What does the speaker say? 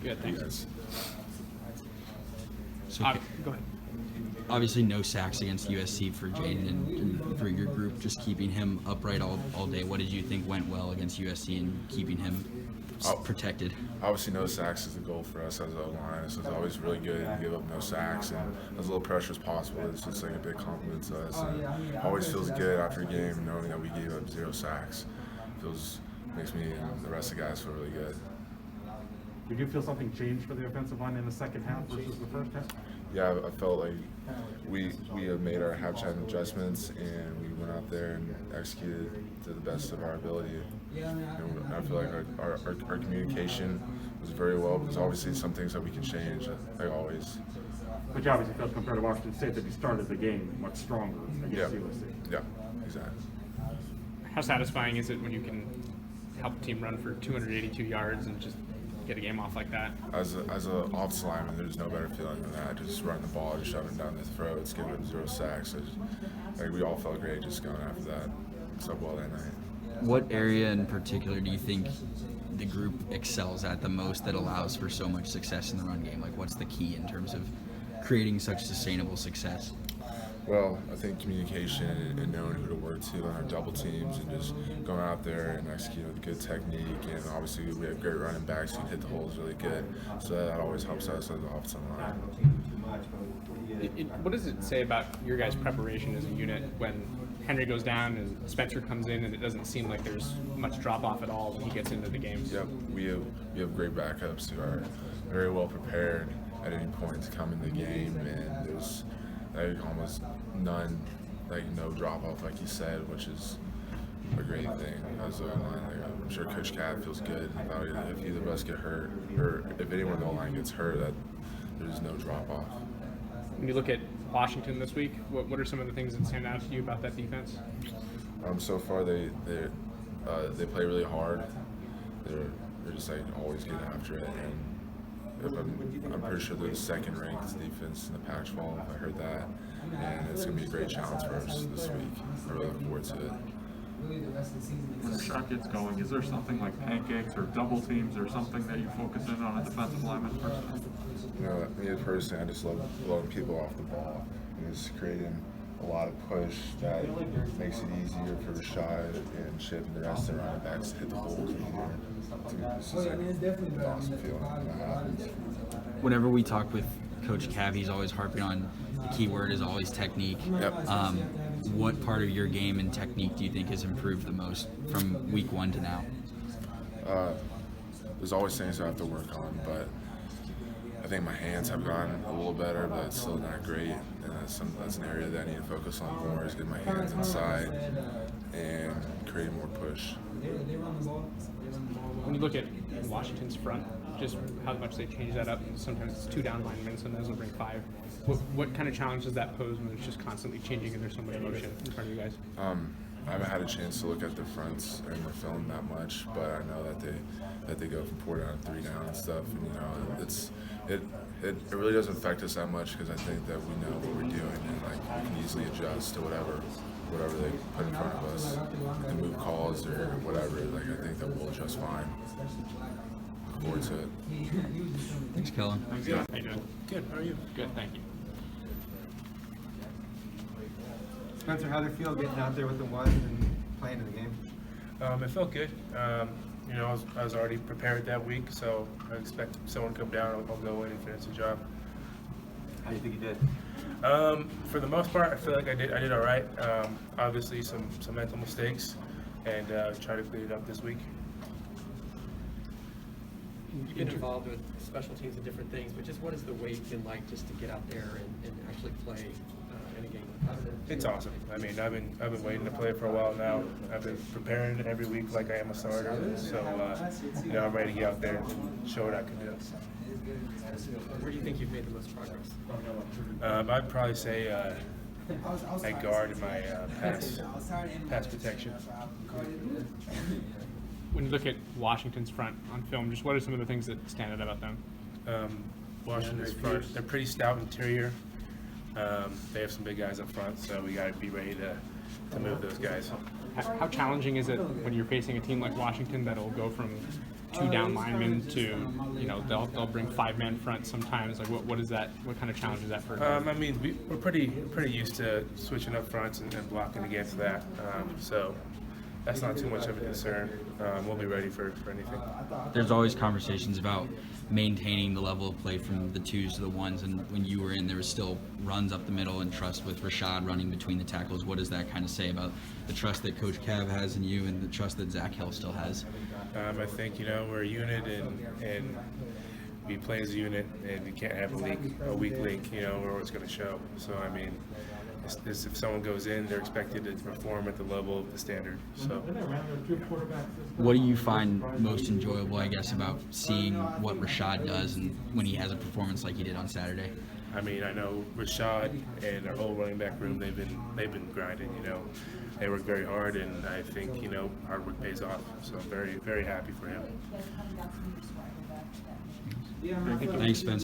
Good, thanks. Yes. So, Go ahead. obviously, no sacks against USC for Jaden and for your group, just keeping him upright all day. What did you think went well against USC and keeping him protected? Obviously, no sacks is the goal for us as a line. So it's always really good to give up no sacks and as little pressure as possible. It's just like a big compliment to us. And it always feels good after a game knowing that we gave up 0 sacks. Makes me and the rest of the guys feel really good. Did you feel something changed for the offensive line in the second half versus the first half? Yeah, I felt like we have made our halftime adjustments and we went out there and executed to the best of our ability. And I feel like our communication was very well, because obviously some things that we can change, like always. But you obviously felt compared to Washington State that you started the game much stronger against USC. Yeah, exactly. How satisfying is it when you can help a team run for 282 yards and just get a game off like that? As an offensive lineman, there's no better feeling than that. Just running the ball, just shoving down the throats, giving them 0 sacks. Like we all felt great just going after that so well that night. What area in particular do you think the group excels at the most that allows for so much success in the run game? Like, what's the key in terms of creating such sustainable success? Well, I think communication and knowing who to work to on our double teams and just going out there and executing with good technique. And obviously we have great running backs who hit the holes really good. So that always helps us as an offensive line. What does it say about your guys' preparation as a unit when Henry goes down and Spencer comes in and it doesn't seem like there's much drop-off at all when he gets into the games? Yep, we have great backups who are very well prepared at any point to come in the game, and there's like almost none, like no drop-off, like you said, which is a great thing as a line. Like, I'm sure Coach Cat feels good about it. If either of us get hurt, or if anyone on the line gets hurt, that there's no drop-off. When you look at Washington this week, what are some of the things that stand out to you about that defense? So far, they play really hard. They're just like always getting after it, and I'm pretty sure they're the second ranked defense in the Pac-12. I heard that, and it's gonna be a great challenge for us this week. I really look forward to it. When the shot gets going, is there something like pancakes or double teams or something that you focus in on a defensive lineman personally? You know, me as a person, I just love blowing people off the ball. And it's creating a lot of push that makes it easier for Rashad and Chip and the rest of the running backs to hit the holes easier. This is like an awesome feeling when that happens. Whenever we talk with Coach Cav, he's always harping on the key word is always technique. Yep. What part of your game and technique do you think has improved the most from week 1 to now? There's always things I have to work on, but I think my hands have gotten a little better, but it's still not great. And that's an area that I need to focus on more, is getting my hands inside and creating more push. When you look at Washington's front, just how much they change that up. Sometimes it's 2 down linemen, sometimes they'll bring 5. What kind of challenge does that pose when it's just constantly changing and there's so much motion in front of you guys? I haven't had a chance to look at the fronts and the film that much, but I know that they go from 4 down to 3 down and stuff. And you know, it really doesn't affect us that much because I think that we know what we're doing, and like we can easily adjust to whatever they put in front of us, the move calls or whatever. Like I think that we'll adjust fine. Look forward to it. Thanks, Kellen. How you doing? Good. How are you? Good. Thank you. Spencer, how did it feel getting out there with the ones and playing in the game? It felt good. You know, I was already prepared that week, so I expect someone to come down, I'll go in and finish the job. How do you think you did? For the most part, I feel like I did all right. Obviously, some mental mistakes, and try to clean it up this week. You've been involved with special teams and different things, but just what has the wait been like just to get out there and actually play in a game? It's awesome. I mean, I've been waiting to play for a while now. I've been preparing every week like I am a starter. So, you know, I'm ready to get out there and show what I can do. Where do you think you've made the most progress? I'd probably say at guard in my pass protection. When you look at Washington's front on film, just what are some of the things that stand out about them? Washington's front, they're pretty stout interior. They have some big guys up front, so we got to be ready to move those guys. How challenging is it when you're facing a team like Washington that'll go from two down linemen to, you know, they'll bring 5-man front sometimes. Like what is that? What kind of challenge is that for? I mean, we're pretty used to switching up fronts and blocking against that. So that's not too much of a concern. We'll be ready for anything. There's always conversations about maintaining the level of play from the 2s to the 1s, and when you were in, there was still runs up the middle and trust with Rashad running between the tackles. What does that kind of say about the trust that Coach Cav has in you and the trust that Zach Hill still has? I think, you know, we're a unit and we play as a unit, and you can't have a weak link, you know, or it's going to show. So, I mean, if someone goes in, they're expected to perform at the level of the standard. So, What do you find most enjoyable, I guess, about seeing what Rashad does and when he has a performance like he did on Saturday? I mean, I know Rashad and our whole running back room, they've been grinding, you know. They work very hard, and I think, you know, hard work pays off. So I'm very, very happy for him. Thanks, Spencer.